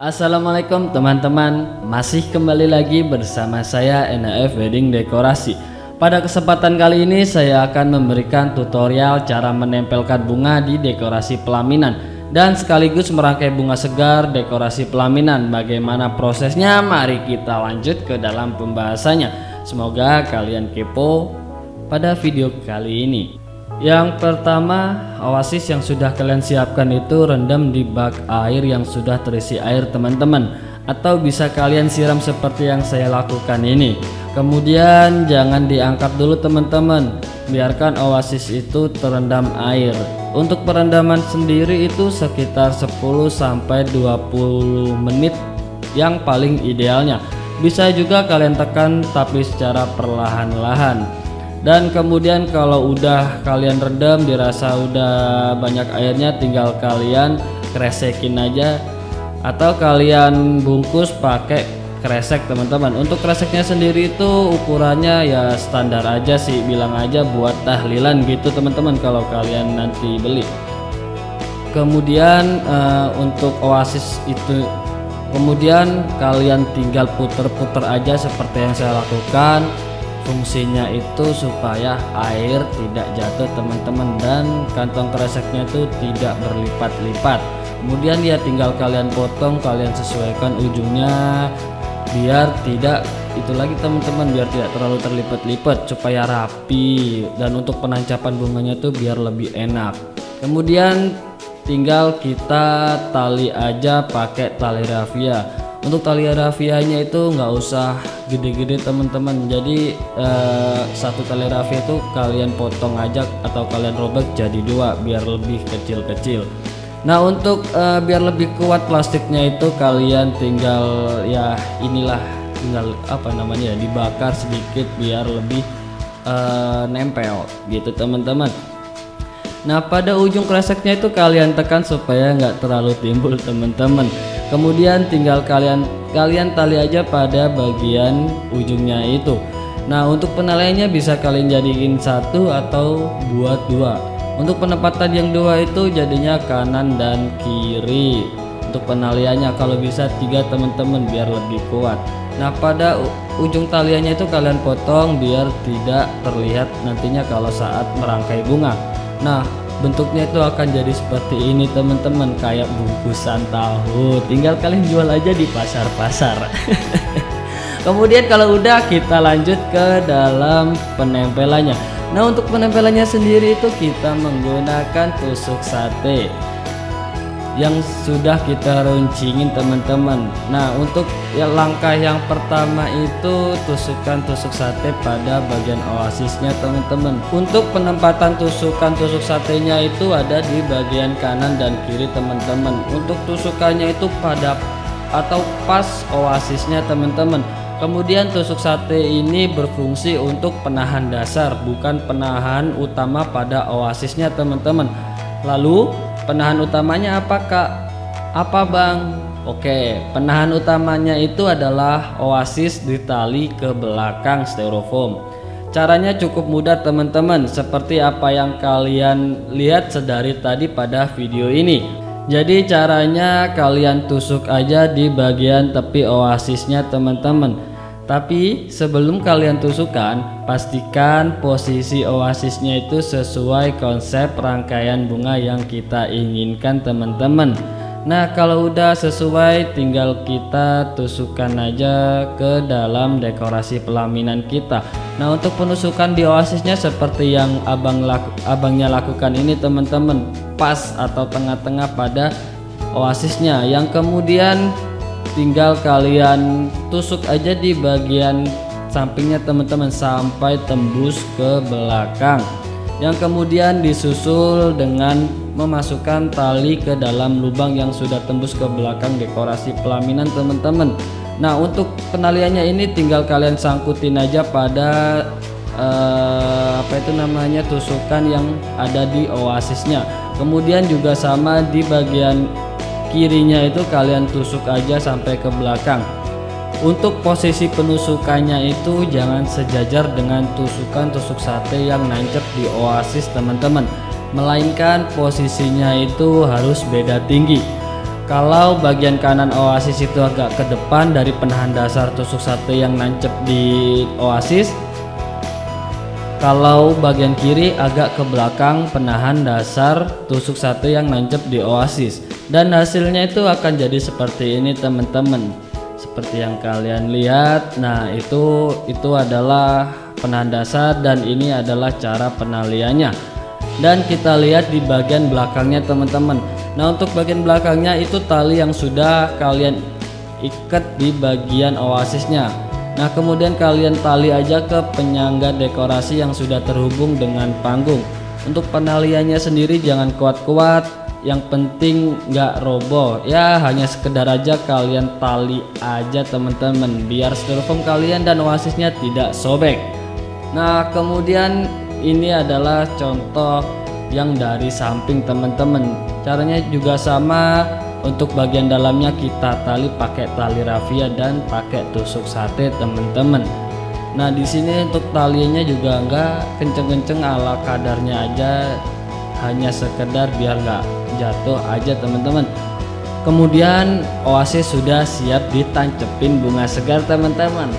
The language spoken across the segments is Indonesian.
Assalamualaikum teman-teman, masih kembali lagi bersama saya NAF Wedding Dekorasi. Pada kesempatan kali ini saya akan memberikan tutorial cara menempelkan bunga di dekorasi pelaminan dan sekaligus merangkai bunga segar dekorasi pelaminan. Bagaimana prosesnya? Mari kita lanjut ke dalam pembahasannya. Semoga kalian kepo pada video kali ini. Yang pertama, oasis yang sudah kalian siapkan itu rendam di bak air yang sudah terisi air teman-teman, atau bisa kalian siram seperti yang saya lakukan ini. Kemudian jangan diangkat dulu teman-teman, biarkan oasis itu terendam air. Untuk perendaman sendiri itu sekitar 10-20 menit yang paling idealnya. Bisa juga kalian tekan tapi secara perlahan-lahan. Dan kemudian kalau udah kalian rendam, dirasa udah banyak airnya, tinggal kalian kresekin aja atau kalian bungkus pakai kresek teman-teman. Untuk kreseknya sendiri itu ukurannya ya standar aja sih, bilang aja buat tahlilan gitu teman-teman kalau kalian nanti beli. Kemudian untuk oasis itu kemudian kalian tinggal puter-puter aja seperti yang saya lakukan. Fungsinya itu supaya air tidak jatuh teman-teman, dan kantong kreseknya itu tidak berlipat-lipat. Kemudian ya tinggal kalian potong, kalian sesuaikan ujungnya biar tidak itu lagi teman-teman, biar tidak terlalu terlipat-lipat supaya rapi, dan untuk penancapan bunganya tuh biar lebih enak. Kemudian tinggal kita tali aja pakai tali rafia. Untuk tali rafianya itu nggak usah gede-gede teman-teman, jadi satu tali rafia itu kalian potong aja atau kalian robek jadi dua biar lebih kecil-kecil. Nah untuk biar lebih kuat plastiknya itu kalian tinggal ya inilah, tinggal apa namanya ya, dibakar sedikit biar lebih nempel gitu teman-teman. Nah pada ujung kreseknya itu kalian tekan supaya nggak terlalu timbul teman-teman. Kemudian tinggal kalian tali aja pada bagian ujungnya itu. Nah untuk penaliannya bisa kalian jadiin satu atau buat dua. Untuk penempatan yang dua itu jadinya kanan dan kiri. Untuk penaliannya kalau bisa 3 teman-teman biar lebih kuat. Nah pada ujung taliannya itu kalian potong biar tidak terlihat nantinya kalau saat merangkai bunga. Nah bentuknya itu akan jadi seperti ini teman-teman, kayak bungkusan tahu, tinggal kalian jual aja di pasar-pasar. Kemudian kalau udah, kita lanjut ke dalam penempelannya. Nah untuk penempelannya sendiri itu kita menggunakan tusuk sate yang sudah kita runcingin teman-teman. Nah untuk langkah yang pertama itu tusuk sate pada bagian oasisnya teman-teman. Untuk penempatan tusuk satenya itu ada di bagian kanan dan kiri teman-teman. Untuk tusukannya itu pada atau pas oasisnya teman-teman. Kemudian tusuk sate ini berfungsi untuk penahan dasar, bukan penahan utama pada oasisnya teman-teman. Lalu penahan utamanya apa kak? Apa bang? Oke, penahan utamanya itu adalah oasis ditali ke belakang styrofoam. Caranya cukup mudah teman-teman, seperti apa yang kalian lihat sedari tadi pada video ini. Jadi caranya kalian tusuk aja di bagian tepi oasisnya teman-teman. Tapi sebelum kalian tusukkan, pastikan posisi oasisnya itu sesuai konsep rangkaian bunga yang kita inginkan teman-teman. Nah kalau udah sesuai, tinggal kita tusukkan aja ke dalam dekorasi pelaminan kita. Nah untuk penusukan di oasisnya seperti yang abangnya lakukan ini teman-teman, pas atau tengah-tengah pada oasisnya, yang kemudian tinggal kalian tusuk aja di bagian sampingnya teman-teman sampai tembus ke belakang, yang kemudian disusul dengan memasukkan tali ke dalam lubang yang sudah tembus ke belakang dekorasi pelaminan teman-teman. Nah untuk penaliannya ini tinggal kalian sangkutin aja pada apa itu namanya, tusukan yang ada di oasisnya. Kemudian juga sama di bagian kirinya itu kalian tusuk aja sampai ke belakang. Untuk posisi penusukannya itu jangan sejajar dengan tusuk sate yang nancep di oasis teman-teman, melainkan posisinya itu harus beda tinggi. Kalau bagian kanan oasis itu agak ke depan dari penahan dasar tusuk sate yang nancep di oasis, kalau bagian kiri agak ke belakang penahan dasar tusuk sate yang nancep di oasis. Dan hasilnya itu akan jadi seperti ini teman-teman, seperti yang kalian lihat. Nah itu adalah penahan dasar dan ini adalah cara penaliannya. Dan kita lihat di bagian belakangnya teman-teman. Nah untuk bagian belakangnya itu tali yang sudah kalian ikat di bagian oasisnya. Nah kemudian kalian tali aja ke penyangga dekorasi yang sudah terhubung dengan panggung. Untuk penaliannya sendiri jangan kuat-kuat, yang penting nggak roboh ya, hanya sekedar aja kalian tali aja teman-teman, biar styrofoam kalian dan oasisnya tidak sobek. Nah kemudian ini adalah contoh yang dari samping teman-teman. Caranya juga sama, untuk bagian dalamnya kita tali pakai tali rafia dan pakai tusuk sate teman-teman. Nah di sini untuk talinya juga enggak kenceng-kenceng, ala kadarnya aja, hanya sekedar biar nggak jatuh aja teman-teman. Kemudian oasis sudah siap ditancepin bunga segar teman-teman.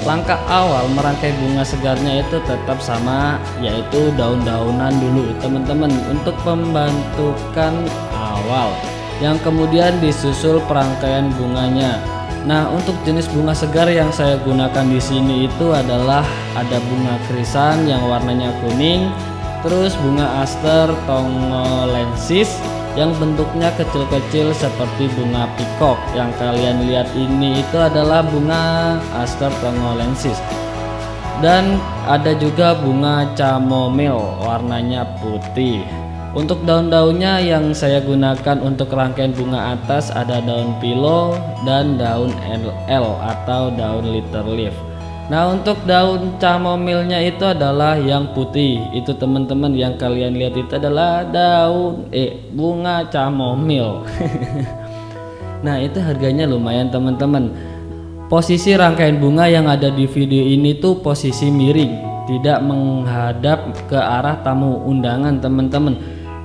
Langkah awal merangkai bunga segarnya itu tetap sama, yaitu daun-daunan dulu teman-teman untuk pembentukan awal, yang kemudian disusul perangkaian bunganya. Nah untuk jenis bunga segar yang saya gunakan di sini itu adalah ada bunga krisan yang warnanya kuning, terus bunga aster tongolensis yang bentuknya kecil-kecil seperti bunga pikok. Yang kalian lihat ini itu adalah bunga aster tongolensis. Dan ada juga bunga chamomile warnanya putih. Untuk daun-daunnya yang saya gunakan untuk rangkaian bunga atas ada daun pilo dan daun LL atau daun little leaf. Nah untuk daun chamomilnya itu adalah yang putih itu teman-teman, yang kalian lihat itu adalah bunga chamomil. Nah itu harganya lumayan teman-teman. Posisi rangkaian bunga yang ada di video ini tuh posisi miring, tidak menghadap ke arah tamu undangan teman-teman,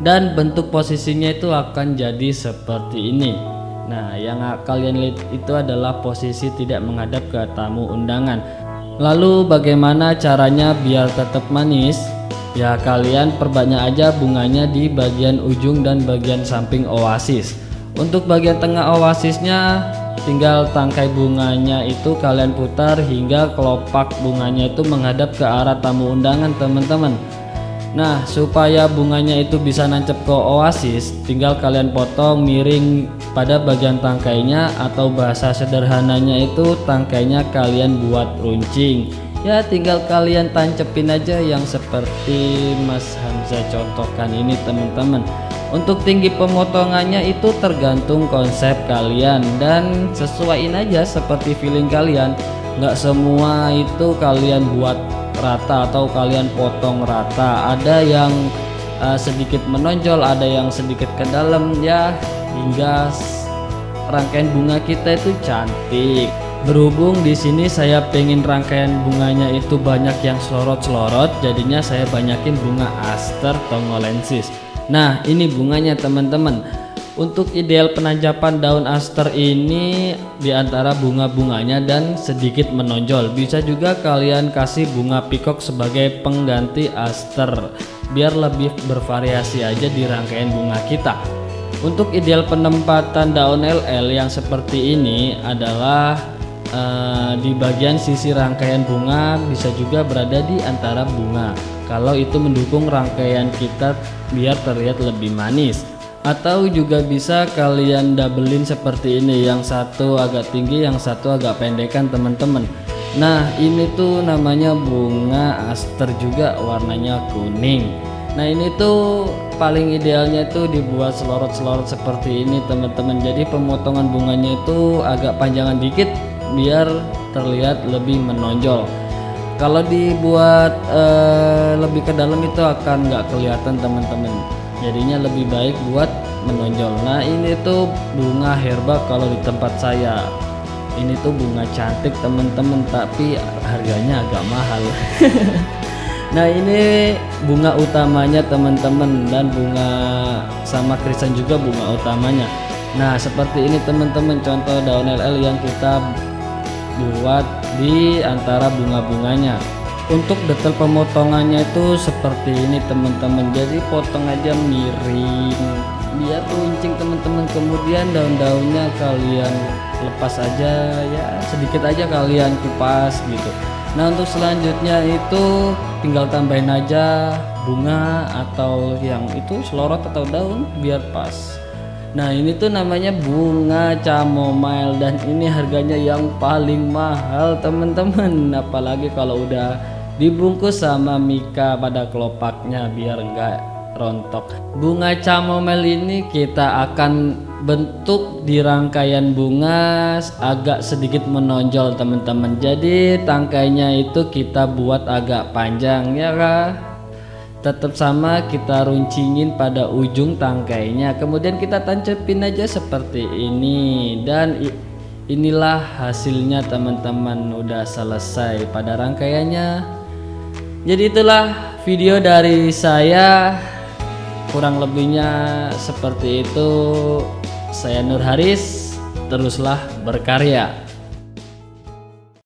dan bentuk posisinya itu akan jadi seperti ini. Nah yang kalian lihat itu adalah posisi tidak menghadap ke tamu undangan. Lalu bagaimana caranya biar tetap manis? Ya kalian perbanyak aja bunganya di bagian ujung dan bagian samping oasis. Untuk bagian tengah oasisnya tinggal tangkai bunganya itu kalian putar hingga kelopak bunganya itu menghadap ke arah tamu undangan teman-teman. Nah supaya bunganya itu bisa nancep ke oasis, tinggal kalian potong miring pada bagian tangkainya, atau bahasa sederhananya itu tangkainya kalian buat runcing. Ya tinggal kalian tancepin aja yang seperti Mas Hamzah contohkan ini teman-teman. Untuk tinggi pemotongannya itu tergantung konsep kalian dan sesuaiin aja seperti feeling kalian. Nggak semua itu kalian buat rata atau kalian potong rata, ada yang sedikit menonjol, ada yang sedikit ke dalam ya, hingga rangkaian bunga kita itu cantik. Berhubung di sini saya pengen rangkaian bunganya itu banyak yang selorot-selorot, jadinya saya banyakin bunga aster tongolensis. Nah ini bunganya teman-teman. Untuk ideal penancapan daun aster ini diantara bunga-bunganya dan sedikit menonjol. Bisa juga kalian kasih bunga pikok sebagai pengganti aster, biar lebih bervariasi aja di rangkaian bunga kita. Untuk ideal penempatan daun LL yang seperti ini adalah di bagian sisi rangkaian bunga, bisa juga berada di antara bunga, kalau itu mendukung rangkaian kita biar terlihat lebih manis. Atau juga bisa kalian doublein seperti ini, yang satu agak tinggi yang satu agak pendekan teman-teman. Nah ini tuh namanya bunga aster juga, warnanya kuning. Nah ini tuh paling idealnya tuh dibuat selorot-selorot seperti ini teman-teman. Jadi pemotongan bunganya itu agak panjangan dikit biar terlihat lebih menonjol. Kalau dibuat lebih ke dalam itu akan nggak kelihatan teman-teman, jadinya lebih baik buat menonjol. Nah ini tuh bunga herba kalau di tempat saya. Ini tuh bunga cantik teman-teman, tapi harganya agak mahal. Nah ini bunga utamanya teman-teman, dan bunga sama krisan juga bunga utamanya. Nah seperti ini teman-teman contoh daun LL yang kita buat di antara bunga-bunganya. Untuk detail pemotongannya itu seperti ini teman-teman, jadi potong aja miring biar runcing teman-teman. Kemudian daun-daunnya kalian lepas aja ya, sedikit aja kalian kupas gitu. Nah untuk selanjutnya itu tinggal tambahin aja bunga atau yang itu selorot atau daun biar pas. Nah ini tuh namanya bunga chamomile dan ini harganya yang paling mahal teman-teman, apalagi kalau udah dibungkus sama mika pada kelopaknya biar enggak rontok. Bunga chamomile ini kita akan bentuk di rangkaian bunga agak sedikit menonjol teman-teman, jadi tangkainya itu kita buat agak panjang ya kah. Tetap sama kita runcingin pada ujung tangkainya, kemudian kita tancepin aja seperti ini dan inilah hasilnya teman-teman, udah selesai pada rangkaiannya. Jadi itulah video dari saya, kurang lebihnya seperti itu. Saya Nur Haris, teruslah berkarya.